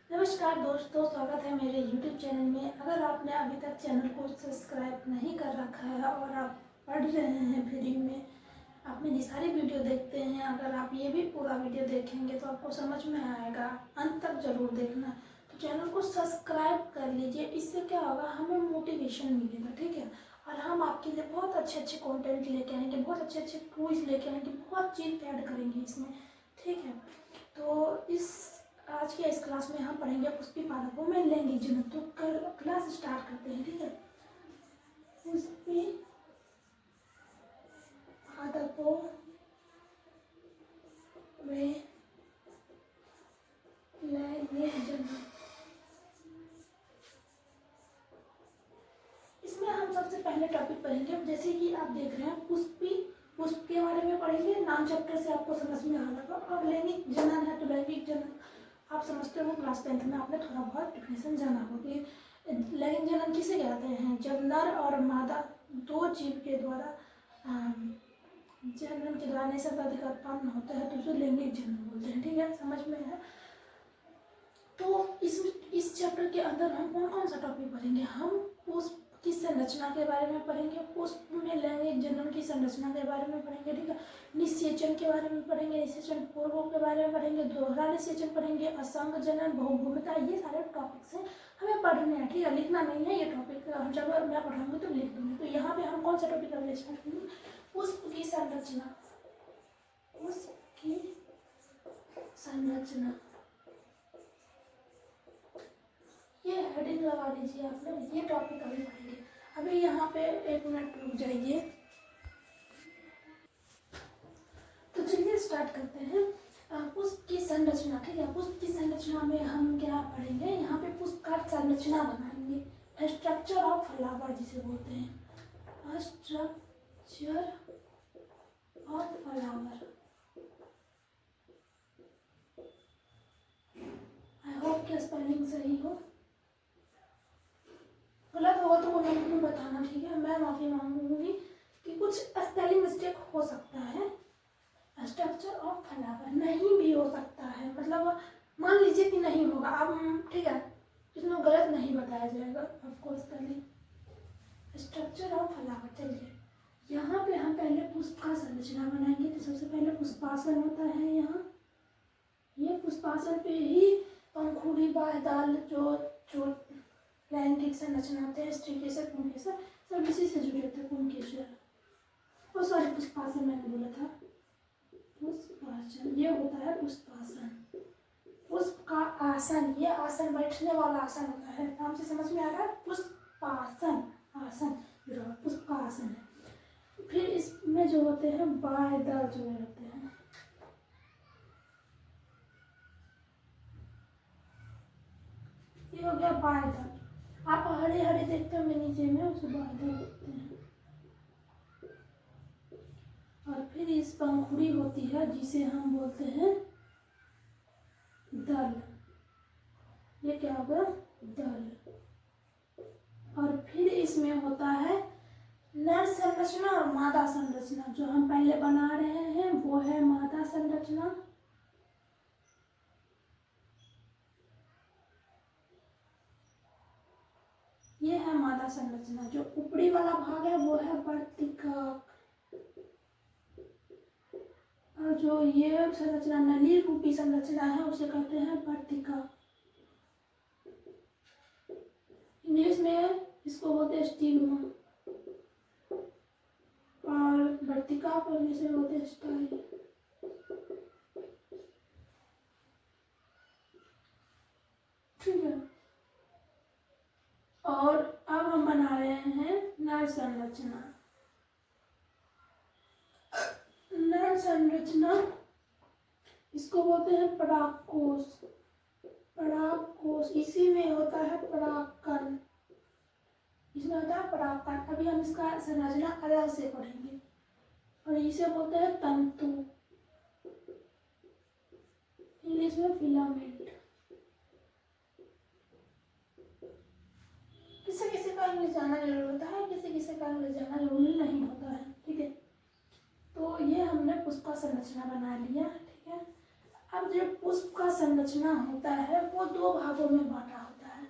नमस्कार दोस्तों, स्वागत है मेरे YouTube चैनल में। अगर आपने अभी तक चैनल को सब्सक्राइब नहीं कर रखा है और आप पढ़ रहे हैं फ्री में, आप मेरी सारी वीडियो देखते हैं, अगर आप ये भी पूरा वीडियो देखेंगे तो आपको समझ में आएगा। अंत तक जरूर देखना। तो चैनल को सब्सक्राइब कर लीजिए, इससे क्या होगा, हमें मोटिवेशन मिलेगा, ठीक है। और हम आपके लिए बहुत अच्छे अच्छे कंटेंट लेके आएंगे, बहुत अच्छे अच्छे क्विज लेके आएंगे, बहुत चीज़ ऐड करेंगे इसमें, ठीक है। तो आज के इस क्लास में हम पढ़ेंगे पुष्पी पादपों में लैंगिक जनन। तो क्लास स्टार्ट करते हैं, ठीक है। पुष्पी पादपों में लैंगिक जनन। इसमें हम सबसे पहले टॉपिक पढ़ेंगे, जैसे कि आप देख रहे हैं पुष्प के बारे में पढ़ेंगे। नाम चैप्टर से आपको समझ में आ जाएगा। और लैंगिक जनन है तो लैंगिक जनन आप समझते हो, क्लास 10th में आपने थोड़ा बहुत डिफिनेशन जाना हो कि लैंगिक जनन किसे कहते हैं। जब नर और मादा दो जीव के द्वारा जनन के द्वारा नैसर्गिक उत्पन्न होता है तो उसे लैंगिक जनन बोलते हैं, ठीक है। समझ में है। तो इस चैप्टर के अंदर हम कौन कौन सा टॉपिक पढ़ेंगे। हम पुष्प की संरचना के बारे में पढ़ेंगे, पुष्प में लैंगिक जनन की संरचना के बारे में पढ़ेंगे, ठीक है। निषेचन के बारे में पढ़ेंगे, निषेचन पूर्वों के बारे में पढ़ेंगे, दोहरा निषेचन पढ़ेंगे, असंग जनन, बहुभूमिता, ये सारे टॉपिक्स हैं, हमें पढ़ने हैं, ठीक है। लिखना नहीं है ये टॉपिक, हम जब मैं पढ़ाऊंगी तो लिख दूंगी। तो यहाँ पे हम कौन सा टॉपिक अभी स्टार्ट करेंगे, पुष्प की संरचना। पुष्प की संरचना, ये हेडिंग लगा लीजिए आप लोग, ये टॉपिक अभी पढ़ेंगे। अभी यहाँ पे 1 मिनट रुक जाइए। तो चलिए स्टार्ट करते हैं। पुष्प की संरचना, ठीक है। पुष्प की संरचना में हम क्या पढ़ेंगे, यहाँ पे पुष्प का संरचना बनाएंगे। स्ट्रक्चर ऑफ फ्लावर जिसे बोलते हैं, structure of flower. I hope कि स्पेलिंग सही हो, गलत होगा तो कमेंट में बताना, ठीक है। मैं माफ़ी मांगूंगी कि कुछ स्पेलिंग मिस्टेक हो सकता है। स्ट्रक्चर ऑफ फ्लावर नहीं भी हो सकता है, मतलब मान लीजिए कि नहीं होगा अब, ठीक है। इसमें गलत नहीं बताया जाएगा आपको स्पेलिंग। Structure of flower. चलिए यहाँ पे हम पहले पुष्प का संरचना बनाएंगे। तो सबसे पहले पुष्पासन होता है यहाँ। ये पुष्पासन पे ही पंखुड़ी, बाह्यदाल, जो लैंगिक संरचना होते हैं, स्त्रीकेसर, पुंकेसर, सब इसी से जुड़े थे। पुंकेसर, वो सॉरी पुष्पासन मैंने बोला था। पुष्पासन ये होता है पुष्पासन, पुष्प का आसन। ये आसन बैठने वाला आसन होता है, नाम से समझ में आ रहा है। पुष्पासन, आसन पुष्प का आसन है। फिर इसमें जो होते हैं बाह्यदल जो होते हैं, ये हो गया बाह्यदल। आप हरे हरे देखते होंगे नीचे में, उसे बाह्यदल बोलते हैं। और फिर इस पंखुड़ी होती है जिसे हम बोलते हैं दल। ये क्या होगा, दल। और फिर इसमें होता है नर संरचना और मादा संरचना। जो हम पहले बना रहे हैं वो है मादा संरचना। ये है मादा संरचना। जो ऊपरी वाला भाग है वो है वर्तिका, और जो ये संरचना नली रूपी संरचना है उसे कहते हैं वर्तिका। इंग्लिश में इसको बोलते हैं स्टिग्मा, और वर्तिका को इंग्लिश में बोलते हैं स्टाइल। ठीक है। और अब हम बना रहे हैं नर संरचना। नर संरचना इसको बोलते हैं परागकोश। परागकोश, इसी में होता है परागकण, इसमें होता है परागकण। अभी हम इसका संरचना अलग से पढ़ेंगे। और इसे बोलते हैं तंतु, इंग्लिश में फिलामेंट। किसी किसी का इंग्लिश जाना जरूरी होता है, किसी किसी का इंग्लिश जाना जरूरी नहीं होता है, ठीक है। तो ये हमने पुष्प का संरचना बना लिया, ठीक है। अब जो पुष्प का संरचना होता है वो दो भागों में बांटा होता है।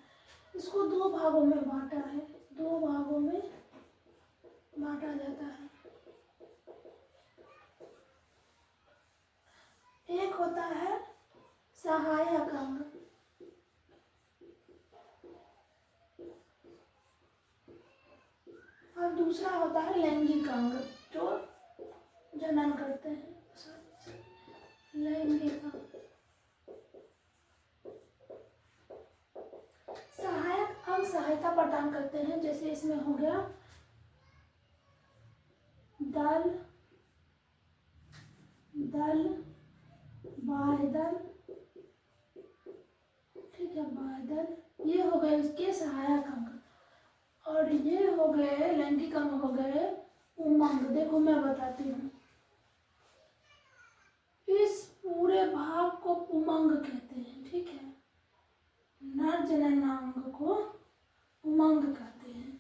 इसको दो भागों में बांटा है, दो भागों में बांटा जाता है। एक होता है सहायक अंग, और दूसरा होता है लैंगिक अंग जो जनन करते हैं। लैंगिक अंग। सहायक अंग सहायता प्रदान करते हैं, जैसे इसमें हो गया दल, दल, बाह्यदल, ठीक है, बाह्यदल, ये हो गए इसके सहायक अंग। और ये हो गए लैंगिक अंग, हो गए उमंग। देखो मैं बताती हूँ, इस पूरे भाग को उमंग कहते हैं, ठीक है। नर जननांग को उमंग कहते हैं।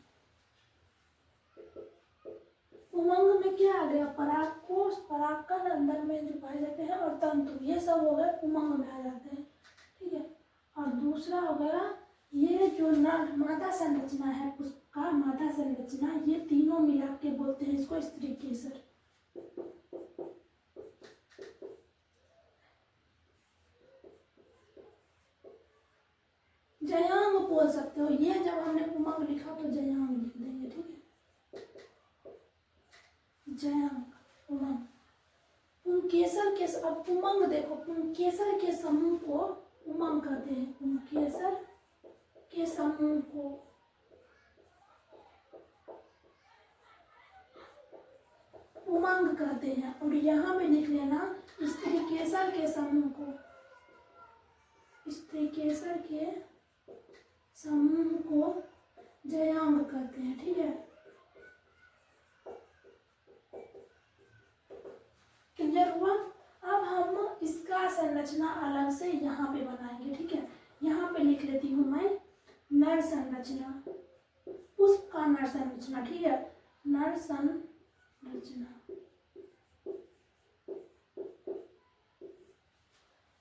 उमंग में क्या आ गया, परागकोश, परागकण अंदर में जो पाए जाते हैं, और तंतु, ये सब हो गए उमंग में आ जाते हैं, ठीक है। और दूसरा हो गया ये जो नर मादा संरचना है, उसका मादा संरचना, ये तीनों मिला के बोलते हैं इसको स्त्री केसर। जयांग बोल सकते हो, ये जब हमने उमंग लिखा तो जयांग लिख देंगे, ठीक है। जयांग, उमंग, पुंकेसर के, अब उमंग देखो, पुंकेसर के समूह को उमंग कहते हैं, पुंकेसर के समूह को उमंग कहते हैं। और यहाँ में लिख लेना स्त्री केसर के समूह को, स्त्री केसर के समूह को जयांग कहते हैं, ठीक है। क्लियर हुआ। अब हम इसका संरचना अलग से यहाँ पे बनाएंगे, ठीक है। यहाँ पे लिख लेती हूँ मैं नर संरचना, पुष्प का नर संरचना, ठीक है, नर संरचना।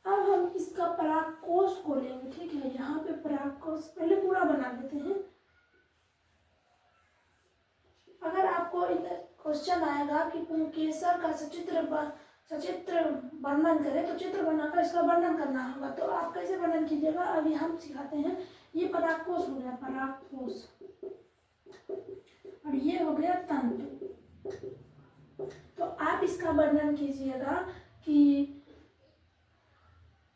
अब हम इसका परागकोश को लेंगे, ठीक है। यहाँ पे परागकोश पहले पूरा बना लेते हैं। अगर आपको क्वेश्चन आएगा कि पुंकेसर का सचित्र वर्णन करें, तो चित्र बनाकर इसका वर्णन करना होगा, तो आप कैसे वर्णन कीजिएगा, अभी हम सिखाते हैं। ये परागकोश हो गया, परागकोश, और ये हो गया तंतु। तो आप इसका वर्णन कीजिएगा कि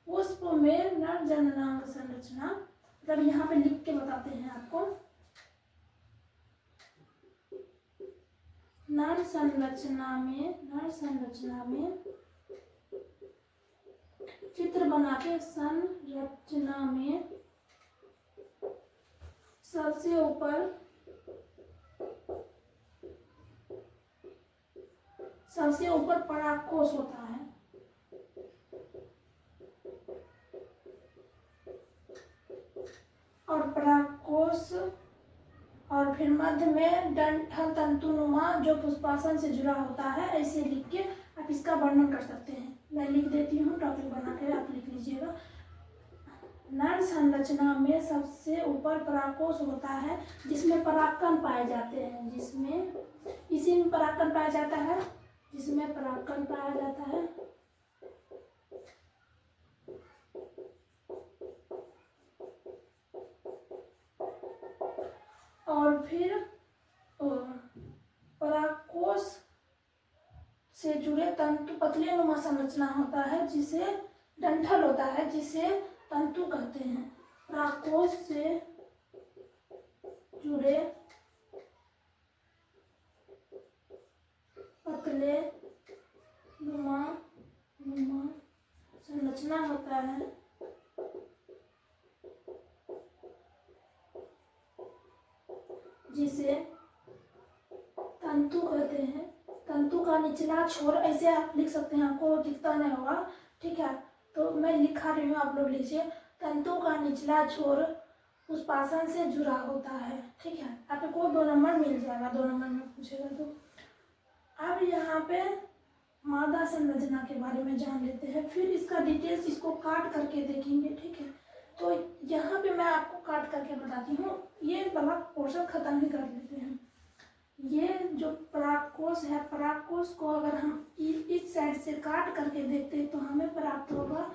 पुष्प में नर जननांग संरचना, मतलब यहाँ पे लिख के बताते हैं आपको, नर संरचना में चित्र बना के संरचना में सबसे ऊपर परागकोश होता है, और परागकोश, और फिर मध्य में डंठल तंतुनुमा जो पुष्पासन से जुड़ा होता है। ऐसे लिख के आप इसका वर्णन कर सकते हैं। मैं लिख देती हूँ, टॉपिक बना के आप लिख लीजिएगा। नर संरचना में सबसे ऊपर परागकोश होता है, जिसमें परागकण पाए जाते हैं, इसी में परागकण पाया जाता है, जिसमें परागकण पाया जाता है। और फिर परागकोश से जुड़े तंतु पतले नुमा संरचना होता है, जिसे डंठल होता है, जिसे तंतु कहते हैं। परागकोश से जुड़े पतले नुमा संरचना होता है, जिसे तंतु कहते हैं। तंतु का निचला छोर, ऐसे आप लिख सकते हैं, आपको दिखता नहीं होगा, ठीक है, तो मैं लिखा रही हूँ, आप लोग लीजिए। तंतु का निचला छोर पुष्पासन से जुड़ा होता है, ठीक है। आपको 2 नंबर मिल जाएगा, 2 नंबर में पूछेगा तो। अब यहाँ पे मादा संरचना के बारे में जान लेते हैं, फिर इसका डिटेल्स इसको काट करके देखेंगे, ठीक है। तो यहाँ पे मैं आपको काट करके बताती हूँ, ये वाला पोर्शन खत्म ही कर लेते हैं। ये जो परागकोश है, परागकोश को अगर हम इस साइड से काट करके देखते हैं तो हमें प्राप्त होगा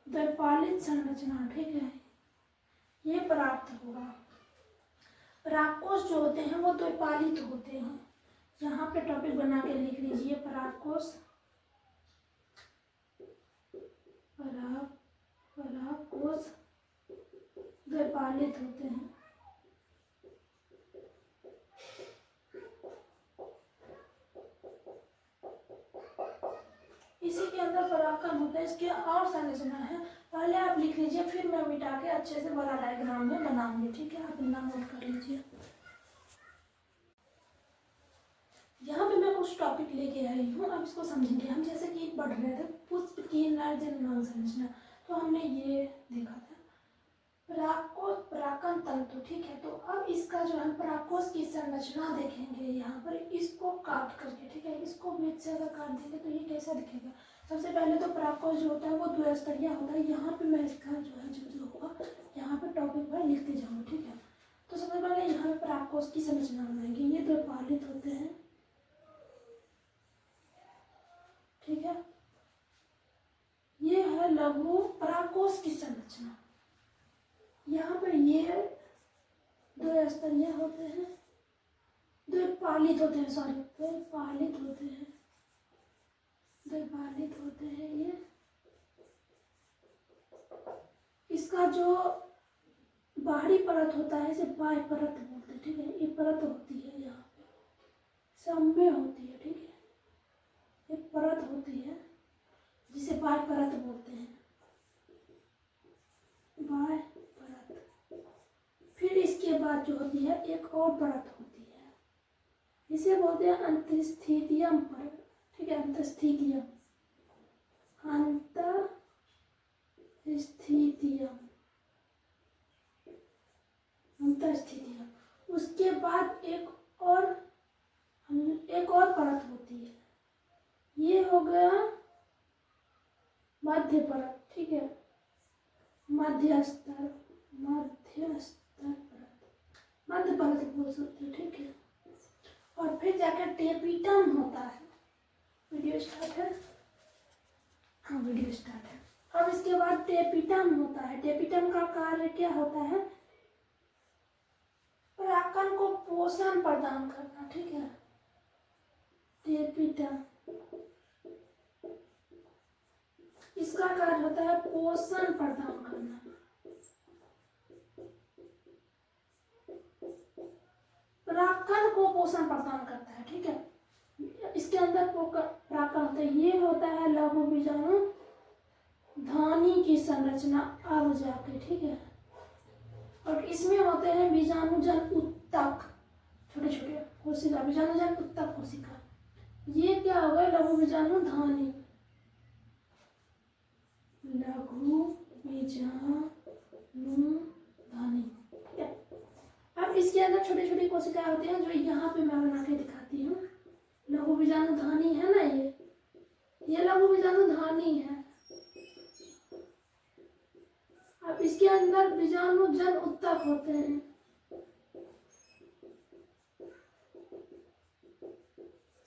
द्विपालित संरचना, ठीक है, ये प्राप्त होगा। परागकोश जो होते हैं वो द्विपालित होते हैं। यहाँ पे टॉपिक बना के लिख लीजिए, परागकोश परागकोश द्विपालित होते हैं। इसी के अंदर परागकण होता है, इसके और संरचना है, पहले आप लिख लीजिए, फिर मैं मिटा के अच्छे से बड़ा डायग्राम में बनाऊंगी, ठीक है। आप नाम नोट कर लीजिए। यहाँ पे मैं कुछ टॉपिक लेके आई हूँ, अब इसको समझेंगे हम। जैसे कि पढ़ रहे थे पुष्प की नरजन्म संरचना, तो हमने ये देखा था परागकोश परागकण तंतु, ठीक है। तो अब इसका जो हम परागकोश की संरचना देखेंगे यहाँ पर, इसको काट करके, ठीक है, इसको बीच से अगर काट देंगे तो ये कैसा दिखेगा। सबसे पहले तो परागकोश जो होता है वो द्विस्तरीय होता है। यहाँ पे मैं इसका जो है जो होगा यहाँ पे टॉपिक पर लिखते जाऊँगा, ठीक है। तो सबसे पहले यहाँ पे परागकोश की संरचना बनाएंगे। ये द्विपालित होते हैं, ठीक है। ये है लघु परागकोश की संरचना। यहाँ पर ये द्विस्तरीय होते हैं, द्विपालित होते हैं, सॉरी द्विपालित होते हैं, द्विपालित होते हैं ये। इसका जो बाहरी परत होता है इसे बाह्य परत बोलते हैं, ठीक है। ये परत होती है यहाँ पे सब में होती है, ठीक है। एक परत होती है जिसे बाह्य परत बोलते हैं, बाह्य परत। फिर इसके बाद जो होती है एक और परत होती है, इसे बोलते हैं अंतस्थितियम परत, ठीक है। अंतस्थितियम, अंतस्थितियम, अंतस्थितियम। उसके बाद एक और परत होती है, ये हो गया मध्य परत, ठीक है। मध्य स्तर परत, मध्य परत बोल सकते हैं, ठीक है। और फिर जाकर टेपिटम होता है। वीडियो स्टार्ट है, हाँ वीडियो स्टार्ट है। अब इसके बाद टेपिटम होता है। टेपिटम का कार्य क्या होता है, परागकण को पोषण प्रदान करना, ठीक है। टेपिटम, इसका कार्य होता है पोषण प्रदान करना। परागकण को पोषण प्रदान करता है, ठीक है। इसके अंदर परागकण होता है, ये होता है लघु बीजाणु धानी की संरचना अब जाके, ठीक है। और इसमें होते हैं बीजाणुजन उत्तक, छोटे छोटे कोशिका, बीजाणुजन उत्तक कोशिका। ये क्या हो गए, लघु बीजाणु धानी, लघु बीजाणु धानी, ठीक है। अब इसके अंदर छोटी छोटी कोशिकाएं होती हैं, जो यहाँ पे मैं बना के दिखाती हूँ। लघु बीजाणु धानी है ना, ये लघु बीजाणु धानी है। अब इसके अंदर बीजाणुजन उत्तक होते हैं।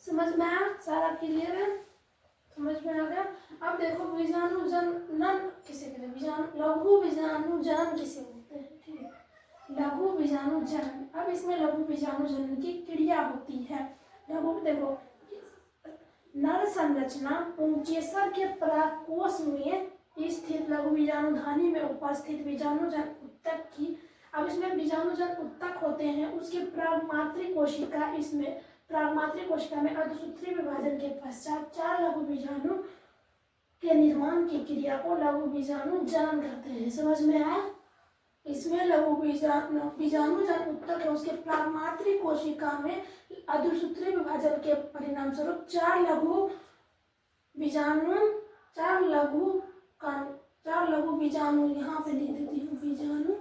समझ में आया, सारा क्लियर है, समझ में आ गया। अब देखो बीजाणुजनन किसे कहते हैं, लघु बीजाणुजनन किसे बोलते हैं, ठीक है। लघु बीजाणुजनन, अब इसमें लघु बीजाणुजनन की क्रिया होती है। लघु देखो, नर संरचना पुंकेसर के परागकोश में स्थित लघु बीजाणु धानी में उपस्थित बीजाणुजन उत्तक की, अब इसमें बीजाणुजन उत्तक होते हैं। उसके प्रागमात्रिक कोशिका, इसमें प्रागमात्रिक कोशिका में अर्धसूत्री विभाजन के पश्चात 4 लघु बीजाणु के निर्माण की क्रिया को लघु बीजाणु जनन कहते हैं। समझ में आया, इसमें लघु बीजाणुजन उत्तक है, उसके प्रागमात्रिक कोशिका में अर्धसूत्री विभाजन के परिणाम स्वरूप 4 लघु बीजाणु यहाँ पे लिख देती हूँ, बीजाणु,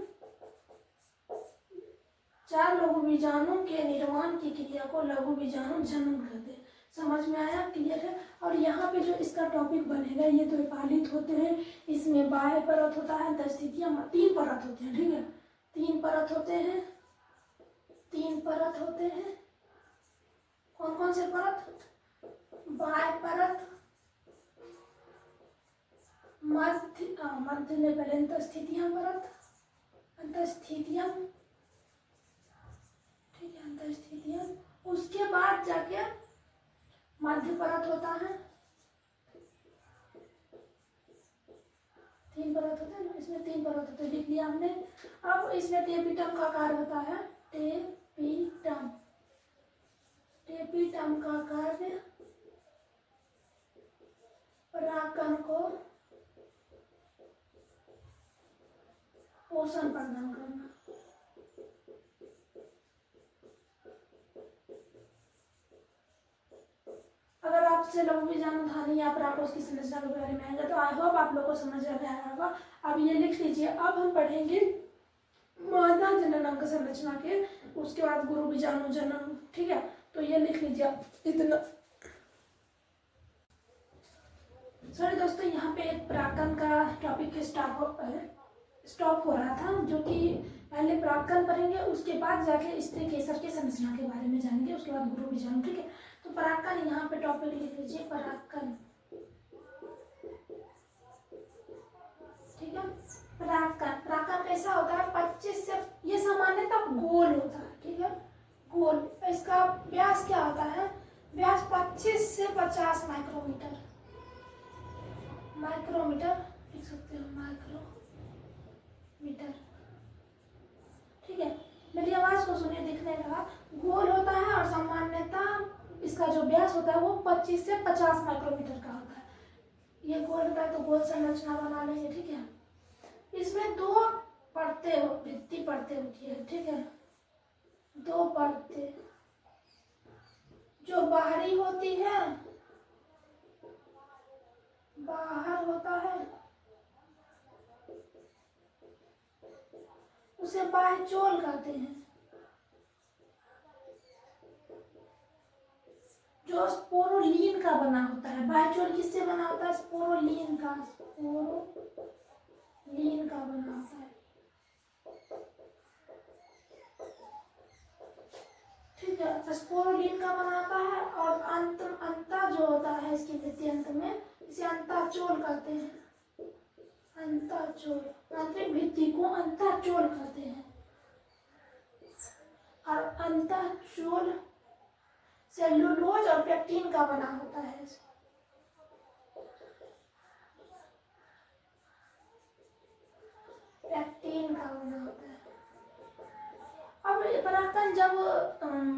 4 लघु बीजाणु के निर्माण की क्रिया को लघु बीजाणु जनन कहते हैं। समझ में आया? क्लियर है? और यहाँ पे जो इसका टॉपिक बनेगा, ये तो पालित होते हैं, इसमें बाह्य परत होता है, 10 स्थितियाँ, 3 परत होते हैं, ठीक है, 3 परत होते हैं, 3 परत होते हैं। कौन कौन से परत? बाह्य परत, मध्य में पहले अंतस्थितियां परत, अंतस्थितियां, ठीक है, अंतस्थितियां, उसके बाद जाके मध्य परत होता है। 3 परत होते हैं, इसमें 3 परत होते हैं, लिख लिया हमने। अब इसमें टेपिटम का कार्य होता है, टेपिटम, टेपिटम का कार्य परागकण को पोषण प्रदान करना। अगर आपसे लघु विज्ञान उठानी या फिर आपको उसकी संरचना के बारे में आएगा तो आई होप आप लोग को समझ में आया होगा। अब ये लिख लीजिए। अब हम पढ़ेंगे मादा जननांग संरचना के, उसके बाद गुरु बीजाणु जनन, ठीक है। तो ये लिख लीजिए आप इतना। सॉरी दोस्तों, यहाँ पे एक परागकण का टॉपिक स्टॉप हो रहा था, जो कि पहले परागकण पढ़ेंगे, उसके बाद जाके स्त्री केसर के संरचना के बारे में जानेंगे, उसके बाद गुरु बीजाणु, ठीक है। तो परागकण यहाँ पे टॉपिक लिख लीजिए, परागकण, ठीक है। परागकण, परागकण कैसा होता है? 25 से, ये सामान्यतः गोल होता है, ठीक है, गोल। इसका व्यास क्या होता है? व्यास 25 से 50 माइक्रोमीटर, माइक्रोमीटर लिख सकते हो, माइक्रोमीटर, ठीक है। मेरी आवाज को सुनिए, दिखने लगा, गोल होता है और सामान्यतः इसका जो व्यास होता है वो 25 से 50 माइक्रोमीटर का होता है। ये गोल होता है तो गोल संरचना बना लेंगे, ठीक है। इसमें 2 परतें, भित्ति परतें होती है, ठीक है, 2 परतें। जो बाहरी होती है, बाहर होता है, उसे बाह्यचोल कहते हैं। जो स्पोरोलीन का बना होता है, बाह्यचोल किससे बना होता है? स्पोरोलीन का, स्पोरोलीन का बना होता है, ठीक है, स्पोरोलीन का बना होता है। और अंता जो होता है इसकी भित्ति अंत में, इसे अंताचोल कहते हैं, अंताचोल, आंतरिक भित्ति को अंताचोल कहते हैं। और अंताचोल सेल्यूलोज और पेक्टिन का बना होता है, पेक्टिन का बना होता है। अब ये परागकण जब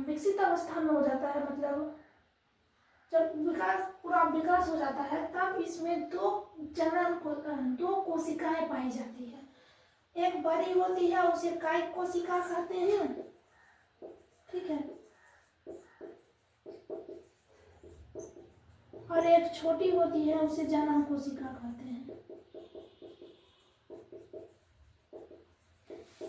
विकसित अवस्था में हो जाता है, मतलब जब विकास, पूरा विकास हो जाता है, तब इसमें 2 कोशिकाएं पाई जाती है। एक बड़ी होती है, उसे कायिक कोशिका कहते हैं, ठीक है, और एक छोटी होती है, उसे जनन कोशिका कहते हैं।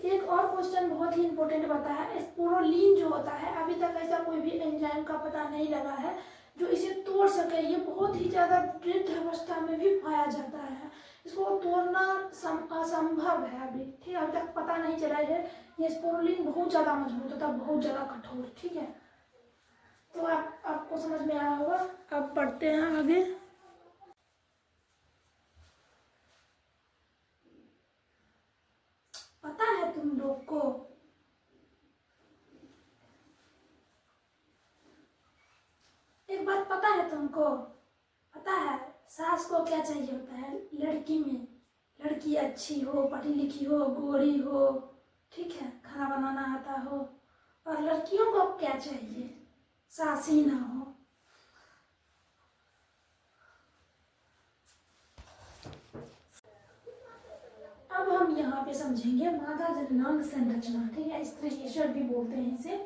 एक और क्वेश्चन बहुत ही इंपॉर्टेंट बता है, स्पोरोलीन जो होता है, अभी तक ऐसा कोई भी एंजाइम का पता नहीं लगा है जो इसे तोड़ सके। ये बहुत ही ज्यादा वृद्ध अवस्था में भी पाया जाता है, इसको तोड़ना असंभव है अभी, ठीक है, अभी तक पता नहीं चला है। ये स्पोरोलीन बहुत ज्यादा मजबूत होता है, बहुत ज्यादा कठोर, ठीक है। तो आपको समझ में आया होगा। अब पढ़ते हैं आगे। पता है तुम लोग को, एक बात पता है तुमको, पता है सास को क्या चाहिए होता है लड़की में? लड़की अच्छी हो, पढ़ी लिखी हो, गोरी हो, ठीक है, खाना बनाना आता हो। और लड़कियों को क्या चाहिए? सासी ना हो। अब हम यहाँ पे समझेंगे मादा जननांग संरचना, ठीक है, स्त्री केशर भी बोलते हैं इसे,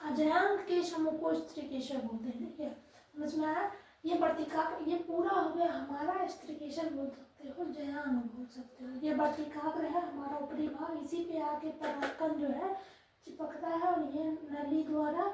अजयांग के समूह को स्त्री केशर बोलते हैं, ठीक है, समझ में आया? ये वर्तिका, ये पूरा हो गया हमारा, स्त्री केशर बोल सकते हो, जयांग बोल सकते हो। ये वर्तिकाग्र है हमारा ऊपरी भाग, इसी पे आके परागकण जो है चिपकता है, और ये नली द्वारा,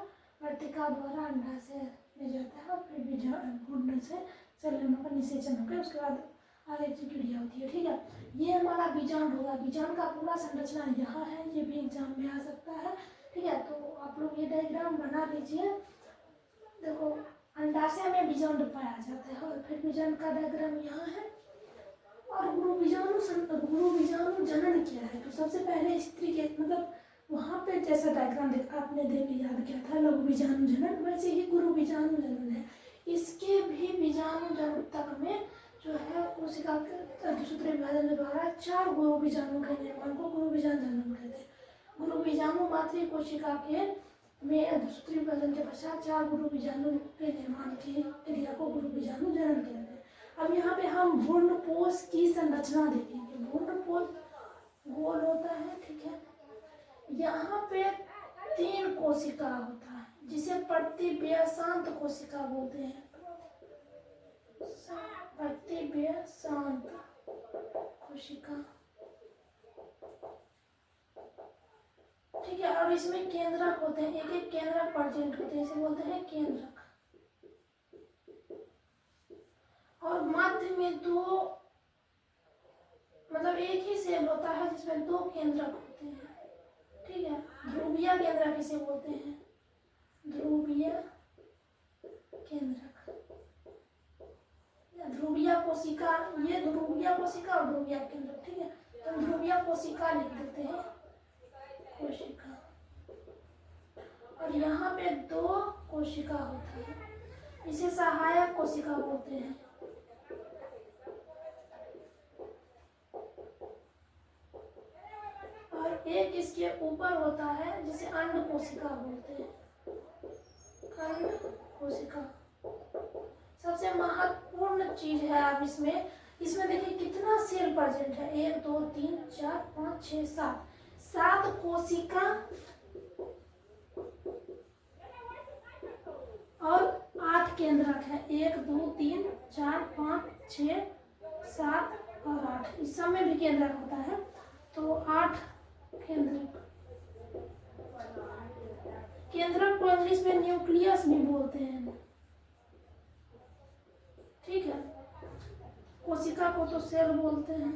वर्तिका द्वारा अंडाशय ले जाता है और फिर बीजांड से सेलुलोज का निषेचन होकर उसके बाद आगे की क्रिया होती है। ठीक है, ये हमारा बीजांड होगा। बीजांड का पूरा संरचना यहाँ है, ये भी एग्जाम में आ सकता है। ठीक है, तो आप लोग ये डायग्राम बना लीजिए। देखो, अंडाशय में बीजांड पाया जाता है और फिर बीजांड का डायग्राम यहाँ है। और गुरु बीजाणु जनन क्या है, तो सबसे पहले स्त्री के मतलब वहाँ पे जैसा डायग्राम आपने याद किया था लघु बीजाणु जनन, वैसे ही गुरु बीजाणु जनन है। इसके भी बीजाणु जनन तक में जो है कोशिका के दूसरे विभाजन के द्वारा 4 गुरु बीजाणु के निर्माण को गुरु बीजाणु जनन कहते हैं। गुरु बीजाणु मातृ कोशिका के में दूसरे विभाजन के पश्चात 4 गुरु बीजाणु के निर्माण की क्रिया को गुरु बीजाणु जनन कहते हैं। अब यहाँ पे हम भ्रूणपोष की संरचना देखेंगे। भ्रूणपोष गोल होता है, ठीक है। यहाँ पे 3 कोशिका होता है जिसे प्रतिव्यसांत कोशिका बोलते हैं। प्रतिव्यसांत कोशिका, ठीक है। और इसमें केंद्रक होते हैं, एक एक केंद्रक प्रेजेंट होते हैं, इसे बोलते हैं केंद्रक। और मध्य में 2 मतलब एक ही सेल होता है जिसमें 2 केंद्रक होते हैं, ठीक है। ध्रुवीय केंद्रक इसे बोलते हैं, ध्रुवीय केंद्रक। ध्रुवीय कोशिका, ये ध्रुवीय कोशिका और ध्रुवीय केंद्रक, ठीक है। तो ध्रुवीय कोशिका लिख देते हैं, कोशिका। और यहाँ पे 2 कोशिका होती है, इसे सहायक कोशिका बोलते हैं। और एक इसके ऊपर होता है जिसे अंड कोशिका बोलते हैं, अंड कोशिका। सबसे महत्वपूर्ण चीज है अब इसमें देखिए कितना सेल प्रेजेंट है, 1 2 3 4 5 6 7 कोशिका और 8 केंद्रक है। 1 2 3 4 5 6 7 और 8, इस सब में भी केंद्रक होता है, तो 8 केंद्रक। केंद्रक को इंग्लिश में न्यूक्लियस भी बोलते हैं, ठीक है। कोशिका को तो सेल बोलते हैं।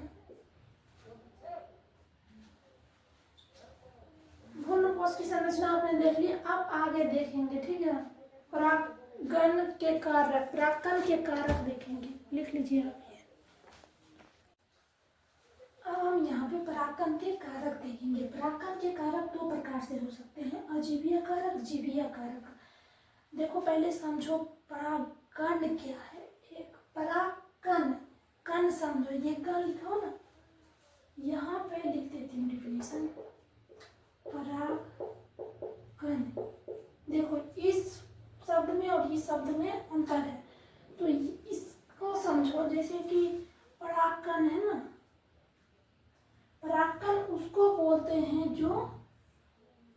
भ्रूणपोष की संरचना आपने देख ली, अब आगे देखेंगे, ठीक है। परागण के कारक, परागकण के कारक देखेंगे, लिख लीजिए आप ये। अब हम यहाँ पे परागकण के कारक देखेंगे। परागकण के कारक 2 प्रकार से हो सकते हैं, अजीवीय कारक, जीवीय कारक। देखो पहले समझो परागकण क्या है। एक परागकण, कण समझो, ये कण लिखो ना, यहाँ पे लिख देती हूँ डिफिनेशन। परागकण, देखो इस शब्द में और इस शब्द में अंतर है, तो इसको समझो जैसे कि परागकण है ना, परागकण उसको बोलते हैं जो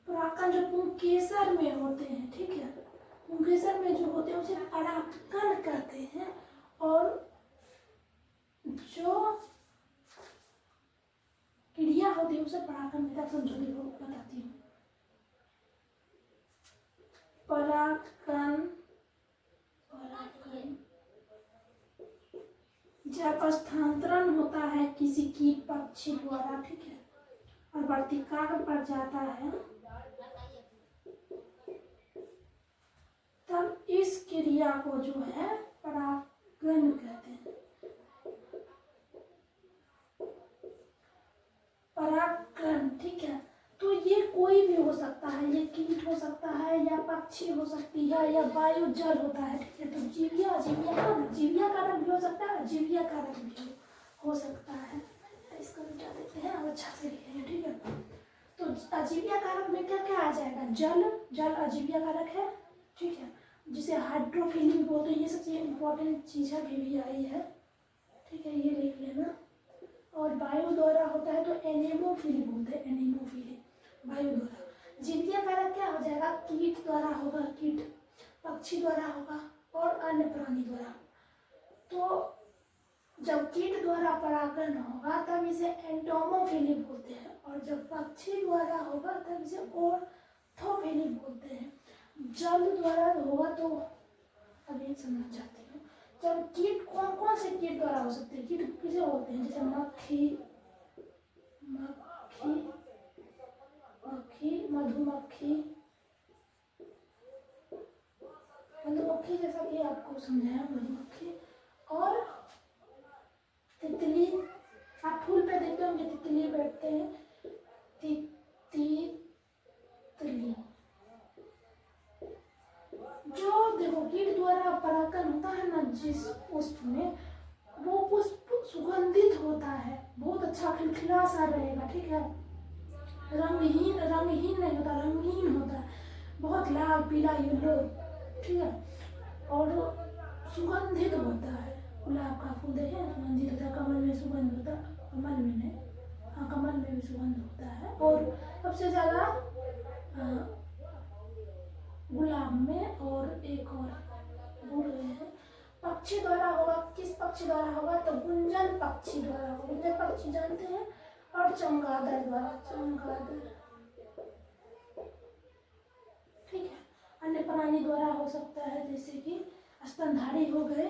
परागकण जो पुंकेसर में होते हैं, ठीक है। पुंकेसर में जो होते हैं उसे परागकण कहते हैं। और जो क्रिया होती है उसे परागकण में समझो, देखो बताती हूँ। परागकण जब स्थानांतरण होता है किसी कीट पक्षी द्वारा, ठीक है, और वर्तिकाग्र पर जाता है, तब इस क्रिया को जो है परागण कहते हैं। परागकण, ठीक है। तो ये कोई भी हो सकता है, ये कीट हो सकता है या पक्षी हो सकती है या वायु जल होता है, ठीक है। तो जीविया, जीविया कारक भी हो सकता है, अजीविया कारक भी हो सकता है। इसको मिटा देते हैं, अब अच्छा से लिखेंगे, ठीक है। तो अजीविया कारक में क्या क्या आ जाएगा, जल अजीविया कारक है, ठीक है, जिसे हाइड्रोफिलिक बोलते हैं। ये सबसे इम्पोर्टेंट चीज है, भी आई है, ठीक है, ये लिख लेना। और वायु द्वारा होता है तो एनेमोफिली बोलते हैं, एनेमोफिली, वायु द्वारा। जीविया कारक क्या हो जाएगा, कीट द्वारा होगा, कीट, पक्षी द्वारा होगा और अन्य प्राणी द्वारा। तो जब कीट द्वारा परागण होगा तब इसे एंटोमोफिली बोलते हैं, और जब पक्षी द्वारा होगा तब इसे ऑर्थोफिली बोलते हैं। जल द्वारा होगा तो अभी समझना चाहती हूँ। जब कीट कौन कौन से कीट द्वारा हो सकते हैं, कीट किसे बोलते हैं, जैसे मक्खी, मधुमक्खी, जैसा कि आपको समझाया, मधुमक्खी और तितली। आप फूल पे देखते होंगे तितली बैठते हैं, तितली। जो देखो कीट द्वारा परागण होता है ना जिस पुष्प में, वो पुष्प सुगंधित होता है, बहुत अच्छा खिलखिला सा रहेगा, ठीक है, रंगहीन नहीं होता, रंगीन होता है, बहुत लाल पीला येलो, ठीक है, और सुगंधित होता है। गुलाब का फूल देखें सुगंधित होता है, कमल में सुगंध होता है, कमल में नहीं, हाँ कमल में भी सुगंध होता है, और सबसे ज़्यादा गुलाब में, और एक और भूल गए हैं। पक्षी द्वारा होगा, किस पक्षी द्वारा होगा, तो गुंजन पक्षी द्वारा होगा, गुंजन पक्षी जानते हैं, और चमगादड़ द्वारा, चमगादड़, ठीक है। अन्य प्राणी द्वारा हो सकता है, जैसे कि स्तनधारी हो गए,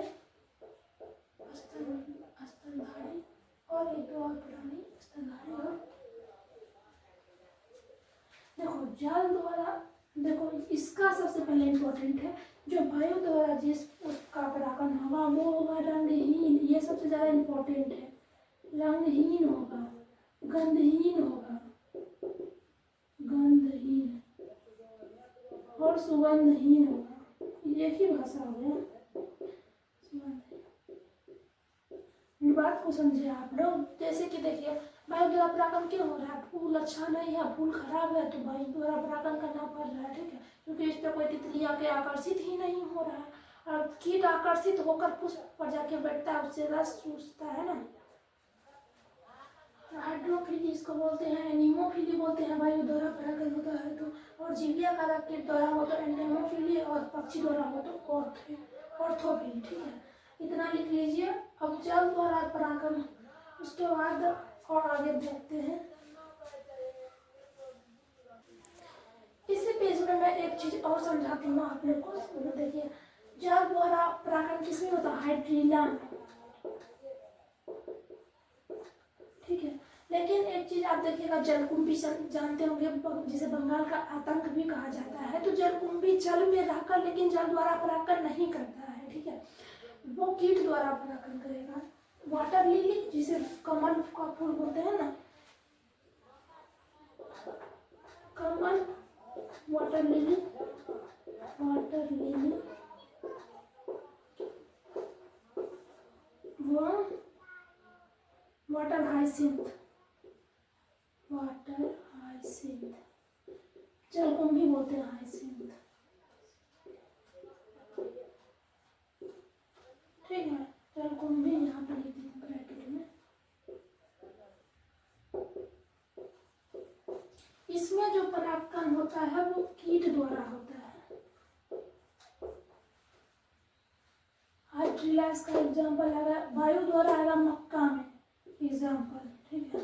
स्तनधारी, और एक दो और प्राणी स्तनधारी, और देखो जल द्वारा, देखो इसका सबसे पहले इम्पोर्टेंट है, जो वायु द्वारा जिस उसका परागण होगा वो होगा रंगहीन, ये सबसे ज़्यादा इम्पोर्टेंट है, रंगहीन होगा, गंधहीन होगा, गंधहीन, और सुगंधहीन होगा, ये ही भाषा हो गया। बात को समझे आप लोग, जैसे कि देखिए वायु द्वारा परागण क्यों हो रहा है, फूल अच्छा नहीं है, फूल खराब है, तो वायु द्वारा परागण करना पड़ रहा है, ठीक है, क्योंकि इस पर कोई तितली आके आकर्षित ही नहीं हो रहा है, और कीट आकर्षित होकर पुष्प पर जाके बैठता है, उससे रस चूसता है ना, हाइड्रोफिली इसको बोलते हैं, एनीमोफिली बोलते हैं, वायु द्वारा परागण होता है तो, और जीविया का कीट द्वारा हो तो एंटेमोफिली, और पक्षी द्वारा हो तो ऑर्थोफिली, ठीक है, इतना लिख लीजिए। अब जल द्वारा परागण, उसके बाद और आगे देखते हैं। इसी पेज में मैं एक चीज और समझाती हूँ आप लोग को, देखिए जल द्वारा परागण किसमें होता है, हाइड्रीला, ठीक है, लेकिन एक चीज आप देखिएगा, जलकुंभी जानते होंगे, जिसे बंगाल का आतंक भी कहा जाता है, तो जलकुंभी जल में रहकर लेकिन जल द्वारा परागण नहीं करता है, ठीक है, वो कीट द्वारा परागण करेगा। वाटर लिली, जिसे कमल का फूल बोलते हैं ना, कमल, वाटर लिली, वो वाटर हाइसिंथ, जलकुंभी बोलते हैं हाइसिंथ, ठीक है, जलकुंभी यहाँ पर लिख दी ब्रैकेट में। इसमें जो परागण होता है वो कीट द्वारा होता है, हाइड्रीला इसका एग्जाम्पल आएगा, वायु द्वारा आएगा मक्का में एग्जाम्पल, ठीक है,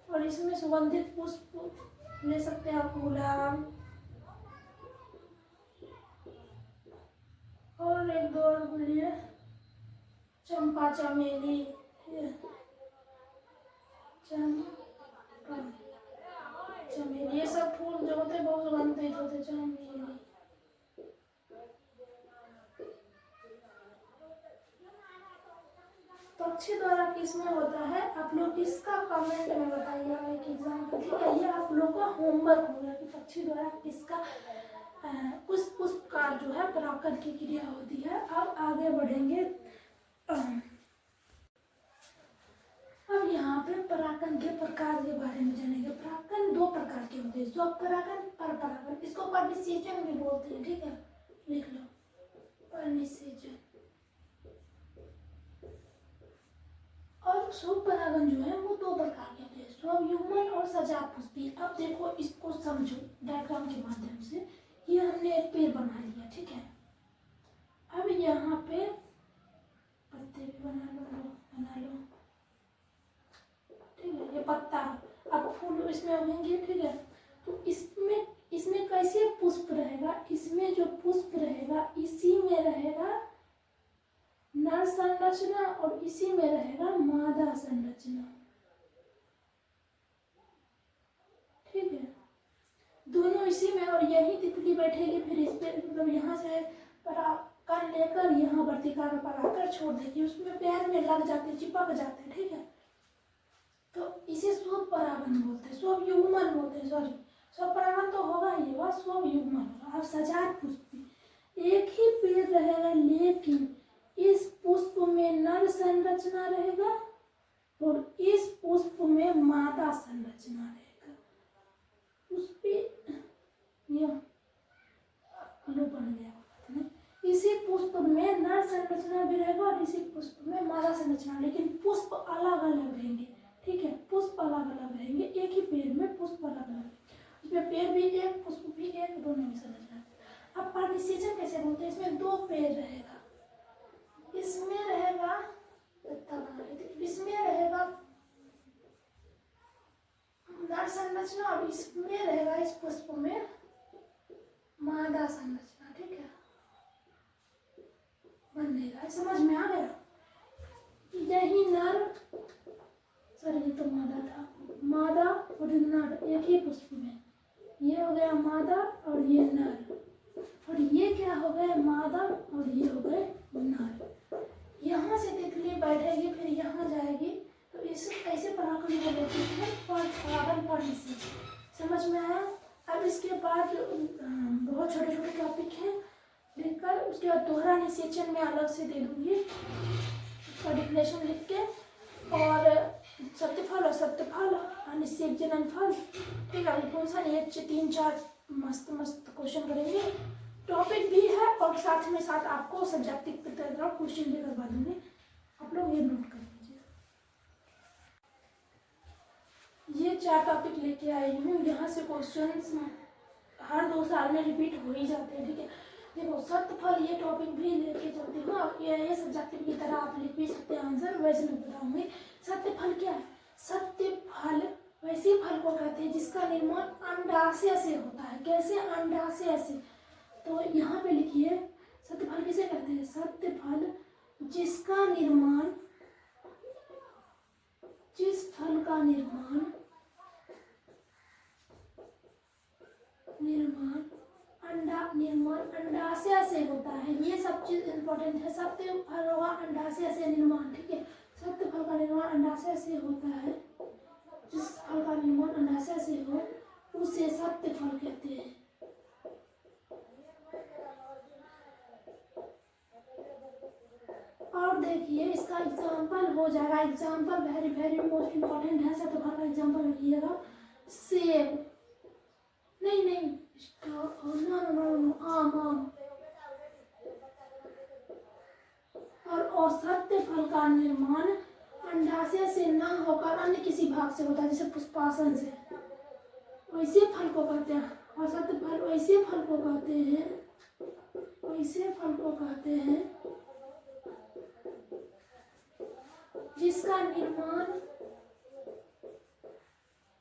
और इसमें सुगंधित पुष्प ले सकते हैं आप, गुलाब, और एक दो और बोलिए, चंपा, चमेली, चमेली, ये सब फूल जो होते हैं बहुत सुगंधित होते हैं, चमेली। पक्षी द्वारा किसमें होता है, आप लोग इसका कमेंट में बताइएगा, एक एग्जाम्पल, ठीक है, ये आप लोग का होमवर्क होगा कि पक्षी द्वारा किसका उस पुष्प का जो है परागण की क्रिया होती है। अब आगे बढ़ेंगे, अब यहाँ पे परागण के प्रकार के बारे में जानेंगे। परागण दो प्रकार के होते हैं, स्व परागण, पर परागण, इसको परनिषेचन भी बोलते हैं, ठीक है, लिख लो, परनिषेचन। और स्वपरागण जो है वो दो प्रकार के होते हैं, स्वयुग्मन और सजात पुष्पी। अब देखो इसको समझो डायग्राम के माध्यम से, ये हमने एक पेड़ बना लिया, ठीक है, अब यहाँ पे पत्ते भी बना लो, ठीक है, ये पत्ता, अब फूल इसमें उगेंगे, ठीक है, तो इसमें कैसे पुष्प रहेगा, इसमें जो पुष्प रहेगा इसी में रहेगा नर संरचना और इसी में रहेगा मादा संरचना। ठीक है, दोनों इसी में, और यही तितली बैठेगी फिर इस पे, मतलब यहाँ से पराग लेकर यहाँ वर्तिका में पराकर छोड़ देगी, उसमें पैर में लग जाते, चिपक जाते। ठीक है, तो इसे स्वपरागन बोलते हैं, स्वयुग्मन बोलते हैं। सॉरी, स्वपरागन तो होगा ही होगा, स्वयुग्मन होगा। अब सजात पुष्प एक ही पेड़ रहेगा, लेकिन इस पुष्प में नर संरचना रहेगा और इस पुष्प में मादा संरचना रहेगा। पुष्प यह लो बन गया, इसी पुष्प में नर संरचना भी रहेगा और इसी पुष्प में मादा संरचना, लेकिन पुष्प अलग अलग रहेंगे। ठीक है, पुष्प अलग अलग रहेंगे, एक ही पेड़ में पुष्प अलग अलग, इसमें पेड़ भी एक पुष्प भी एक, दोनों में संरचना। अब पार्टिसिपेशन कैसे बोलते हैं? इसमें दो पेड़ रहेगा, इसमें रहेगा नर संरचना और इसमें रहेगा इस पुष्प में मादा संरचना। ठीक है, बन देगा, समझ में आ गया? यही नर, सॉरी ये तो मादा था, मादा और नर एक ही पुष्प में, ये हो गया मादा और ये नर, और ये क्या हो गए? मादा और ये हो गए नर। यहाँ से तितली बैठेगी फिर यहाँ जाएगी, तो इस ऐसे परागण को बोलते हैं परागन परिसेचन। समझ में आया? अब इसके बाद बहुत छोटे छोटे टॉपिक हैं लिखकर, उसके बाद दोहरा निषेचन में अलग से दे दूंगी उसका डिफिनेशन लिख के, और सत्यफल और सत्यफल, अनिषेक जनन फल। ठीक है, कौन सा नहीं, 3-4 मस्त मस्त क्वेश्चन करेंगे, टॉपिक भी है और साथ में साथ आपको सब्जेक्टिव की तरह क्वेश्चन भी करवा दूंगी, आप लोग ये नोट कर लीजिए। ये 4 टॉपिक लेके आई हूँ, यहाँ से क्वेश्चंस हर 2 साल में रिपीट हो ही जाते हैं। ठीक है, देखो सत्यफल ये टॉपिक भी लेके चलती हूँ, ये सब्जेक्टिव की तरह आप लिख भी सकते हैं आंसर, वैसे मैं बताऊंगी। सत्यफल क्या है? सत्यफल वैसे फल को कहते हैं जिसका निर्माण अंडाशय से होता है। कैसे? अंडाशय से। तो यहाँ पे लिखिए सत्यफल किसे कहते हैं? सत्यफल जिसका निर्माण, जिस फल का निर्माण अंडाशय से होता है। ये सब चीज इंपॉर्टेंट है। सत्य फल होगा अंडाशय से निर्माण। ठीक है, सत्य फल का निर्माण अंडाशय से होता है, जिस फल का निर्माण अंडाशय से हो उसे सत्य फल कहते हैं। और देखिए इसका एग्जाम्पल हो जाएगा, example very very most important है। सत्य फल का एग्जाम्पल लिखिएगा, सेब, नहीं आम। और असत्य फल का निर्माण अंडाशय से न होकर अन्य किसी भाग से होता है, जैसे पुष्पासन से, वैसे फल को कहते हैं। असत्य फल वैसे फल को कहते हैं, वैसे फल को कहते हैं जिसका निर्माण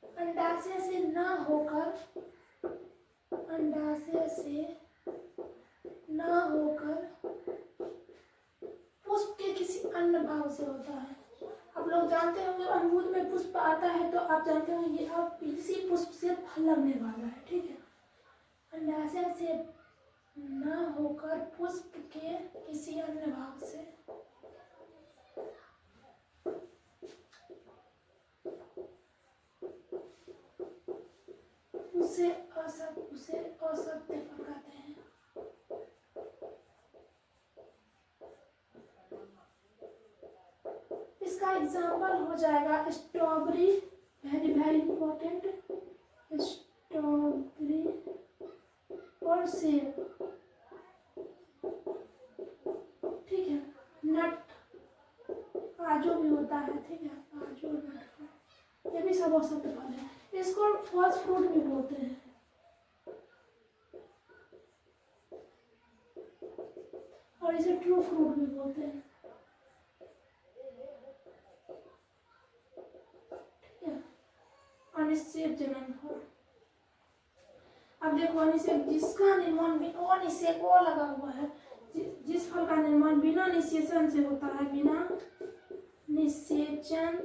अंडाशय से न होकर, अंडाशय से न होकर पुष्प के किसी अन्य भाग से होता है। आप लोग जानते होंगे अमरूद में पुष्प आता है, तो आप जानते होंगे अब इसी पुष्प से फल लगने वाला है। ठीक है, अंडाशय से न होकर पुष्प के किसी अन्य भाग से उसे असत्य फल कहते हैं। इसका एग्जाम्पल हो जाएगा strawberry, very very important, strawberry और सेब। ठीक है, नट, काजू भी होता है। ठीक है, काजू, नट, ये भी सब असत्य फल है। इसको फॉल्स फ्रूट भी बोलते हैं, और इसे ट्रू फ्रूट भी बोलते हैं। अनिश्चित जनन फल। अब देखो अनिषेक, जिसका निर्माण अनिषेक वो लगा हुआ है, जिस फल का निर्माण बिना निषेचन से होता है, बिना निषेचन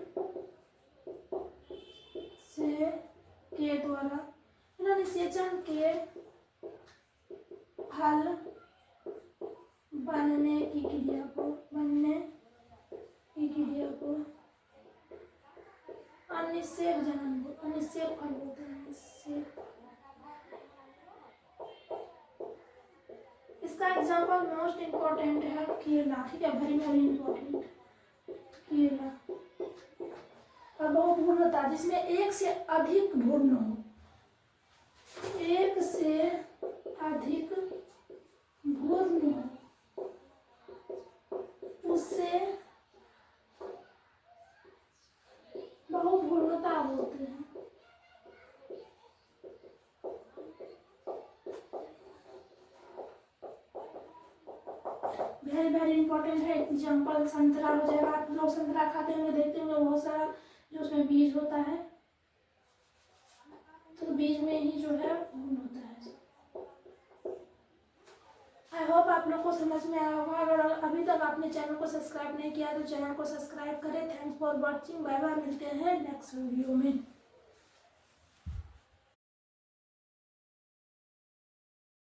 से के द्वारा, बिना निषेचन के फल बनने की क्रिया को अनिषेक जनन, अनिषेक फल बोलते हैं। इसका एग्जाम्पल मोस्ट इम्पोर्टेंट है केला, ठीक है, वेरी वेरी इम्पोर्टेंट, केला। और बहुभुर्णता, जिसमें एक से अधिक भूर्ण हो, एक से अधिक भूर्ण हो, उससे बहुभुर्णता बोलते हैं। वेरी वेरी इंपॉर्टेंट है। एग्जाम्पल संतरा हो जाएगा, आप लोग संतरा खाते होंगे, देखते होंगे बहुत सारा जो उसमें बीज होता है, तो बीज में ही जो है भूर्ण होता है। आई होप आप लोग को समझ में आया होगा। अगर अभी तक आपने चैनल को सब्सक्राइब नहीं किया तो चैनल को सब्सक्राइब करें। Thanks for watching, bye bye, मिलते हैं नेक्स्ट वीडियो में।